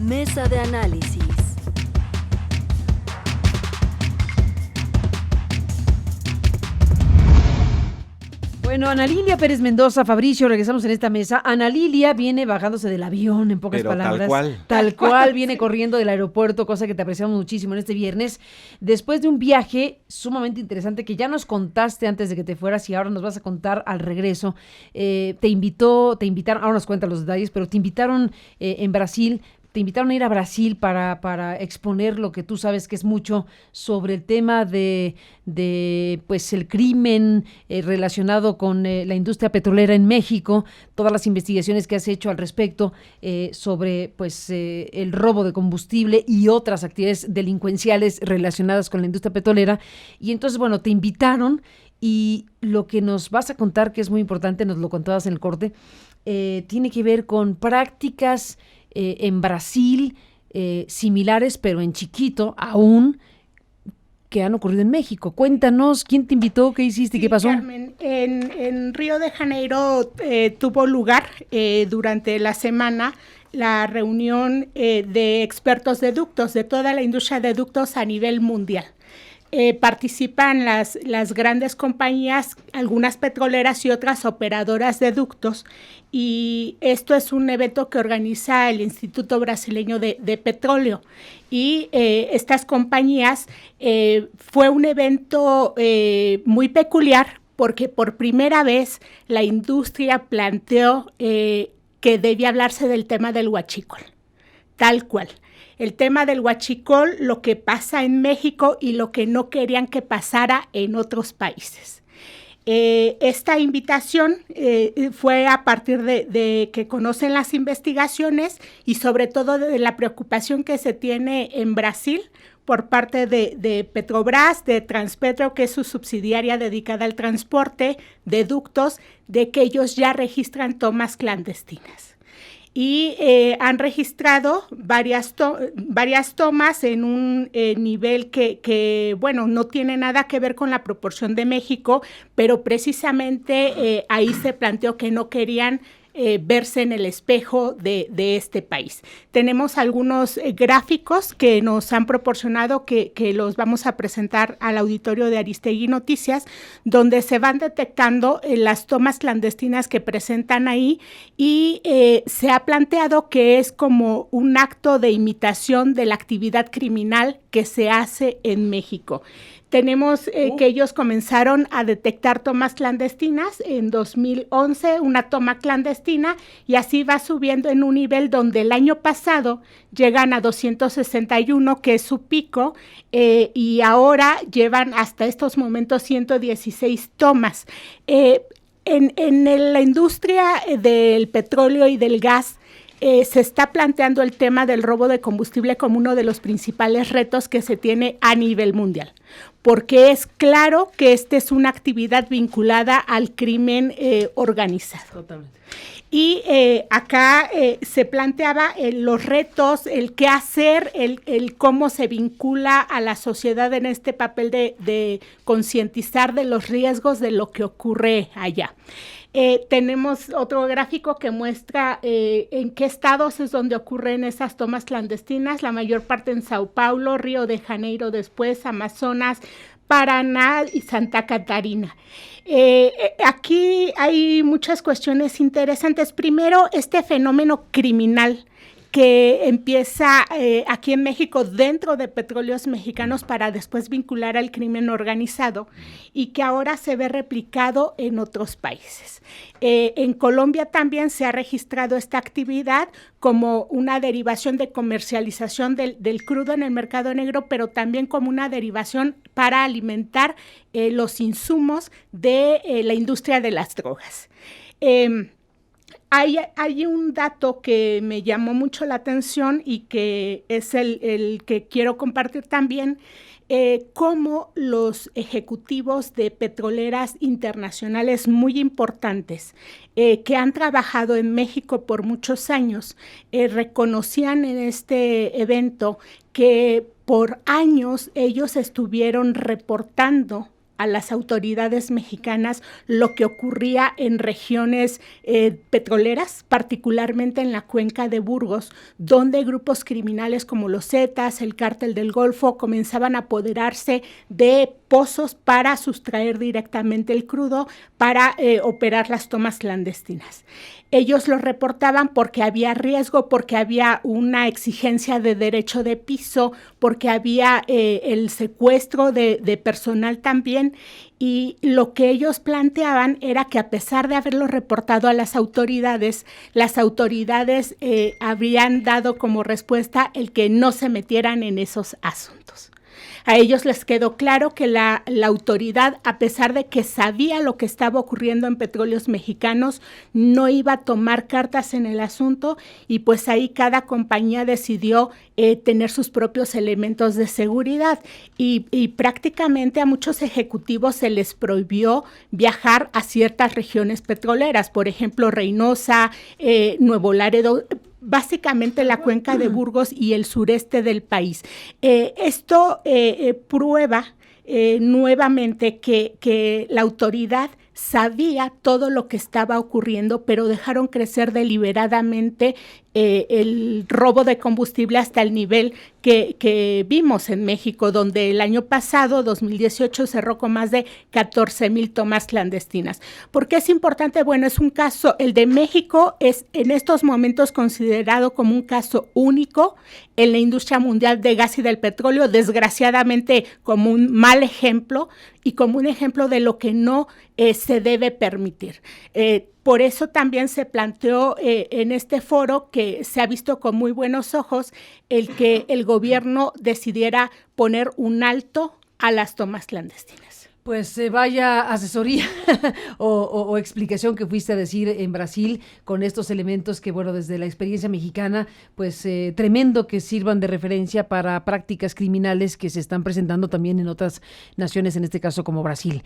Mesa de análisis. Bueno, Ana Lilia Pérez Mendoza, Fabricio, regresamos en esta mesa. Ana Lilia viene bajándose del avión, en pocas palabras. Tal cual, viene corriendo del aeropuerto, cosa que te apreciamos muchísimo en este viernes. Después de un viaje sumamente interesante que ya nos contaste antes de que te fueras y ahora nos vas a contar al regreso. Te invitaron, ahora nos cuentan los detalles, pero te invitaron en Brasil. Te invitaron a ir a Brasil para exponer lo que tú sabes que es mucho sobre el tema de pues el crimen relacionado con la industria petrolera en México, todas las investigaciones que has hecho al respecto sobre pues el robo de combustible y otras actividades delincuenciales relacionadas con la industria petrolera. Y entonces, bueno, te invitaron y lo que nos vas a contar, que es muy importante, nos lo contabas en el corte, tiene que ver con prácticas en Brasil, similares, pero en chiquito aún, que han ocurrido en México. Cuéntanos, ¿quién te invitó? ¿Qué hiciste? Sí, ¿Qué pasó? Carmen, en Río de Janeiro tuvo lugar durante la semana la reunión de expertos de ductos, de toda la industria de ductos a nivel mundial. Participan las grandes compañías, algunas petroleras y otras operadoras de ductos, y esto es un evento que organiza el Instituto Brasileño de Petróleo. Y estas compañías, fue un evento muy peculiar porque por primera vez la industria planteó que debía hablarse del tema del huachicol, tal cual. El tema del huachicol, lo que pasa en México y lo que no querían que pasara en otros países. Esta invitación fue a partir de que conocen las investigaciones y sobre todo de la preocupación que se tiene en Brasil por parte de Petrobras, de Transpetro, que es su subsidiaria dedicada al transporte de ductos, de que ellos ya registran tomas clandestinas. Y han registrado varias tomas en un nivel que, bueno, no tiene nada que ver con la proporción de México, pero precisamente ahí se planteó que no querían verse en el espejo de este país. Tenemos algunos gráficos que nos han proporcionado que los vamos a presentar al auditorio de Aristegui Noticias, donde se van detectando las tomas clandestinas que presentan ahí y se ha planteado que es como un acto de imitación de la actividad criminal que se hace en México. Tenemos que ellos comenzaron a detectar tomas clandestinas en 2011, una toma clandestina, y así va subiendo en un nivel donde el año pasado llegan a 261, que es su pico, y ahora llevan hasta estos momentos 116 tomas. En la industria del petróleo y del gas, se está planteando el tema del robo de combustible como uno de los principales retos que se tiene a nivel mundial, porque es claro que esta es una actividad vinculada al crimen organizado. Totalmente. Y acá se planteaba los retos, el qué hacer, el cómo se vincula a la sociedad en este papel de concientizar de los riesgos de lo que ocurre allá. Tenemos otro gráfico que muestra en qué estados es donde ocurren esas tomas clandestinas, la mayor parte en Sao Paulo, Río de Janeiro después, Amazonas, Paraná y Santa Catarina. Aquí hay muchas cuestiones interesantes. Primero, este fenómeno criminal que empieza aquí en México dentro de Petróleos Mexicanos para después vincular al crimen organizado y que ahora se ve replicado en otros países. En Colombia también se ha registrado esta actividad como una derivación de comercialización del crudo en el mercado negro, pero también como una derivación para alimentar los insumos de la industria de las drogas. Hay un dato que me llamó mucho la atención y que es el que quiero compartir también, cómo los ejecutivos de petroleras internacionales muy importantes que han trabajado en México por muchos años reconocían en este evento que por años ellos estuvieron reportando a las autoridades mexicanas lo que ocurría en regiones petroleras, particularmente en la cuenca de Burgos, donde grupos criminales como los Zetas, el Cártel del Golfo, comenzaban a apoderarse de pozos para sustraer directamente el crudo para operar las tomas clandestinas. Ellos lo reportaban porque había riesgo, porque había una exigencia de derecho de piso, porque había el secuestro de personal también, y lo que ellos planteaban era que a pesar de haberlo reportado a las autoridades habrían dado como respuesta el que no se metieran en esos asuntos. A ellos les quedó claro que la autoridad, a pesar de que sabía lo que estaba ocurriendo en Petróleos Mexicanos, no iba a tomar cartas en el asunto, y pues ahí cada compañía decidió tener sus propios elementos de seguridad, y prácticamente a muchos ejecutivos se les prohibió viajar a ciertas regiones petroleras, por ejemplo, Reynosa, Nuevo Laredo, básicamente la cuenca de Burgos y el sureste del país. Esto prueba nuevamente que la autoridad sabía todo lo que estaba ocurriendo, pero dejaron crecer deliberadamente el robo de combustible hasta el nivel que vimos en México, donde el año pasado, 2018, cerró con más de 14,000 tomas clandestinas. ¿Por qué es importante? Bueno, es un caso, el de México es en estos momentos considerado como un caso único en la industria mundial de gas y del petróleo, desgraciadamente como un mal ejemplo y como un ejemplo de lo que no se debe permitir. Por eso también se planteó en este foro, que se ha visto con muy buenos ojos, el que el gobierno decidiera poner un alto a las tomas clandestinas. Pues vaya asesoría o explicación que fuiste a decir en Brasil con estos elementos que, bueno, desde la experiencia mexicana, pues tremendo que sirvan de referencia para prácticas criminales que se están presentando también en otras naciones, en este caso como Brasil.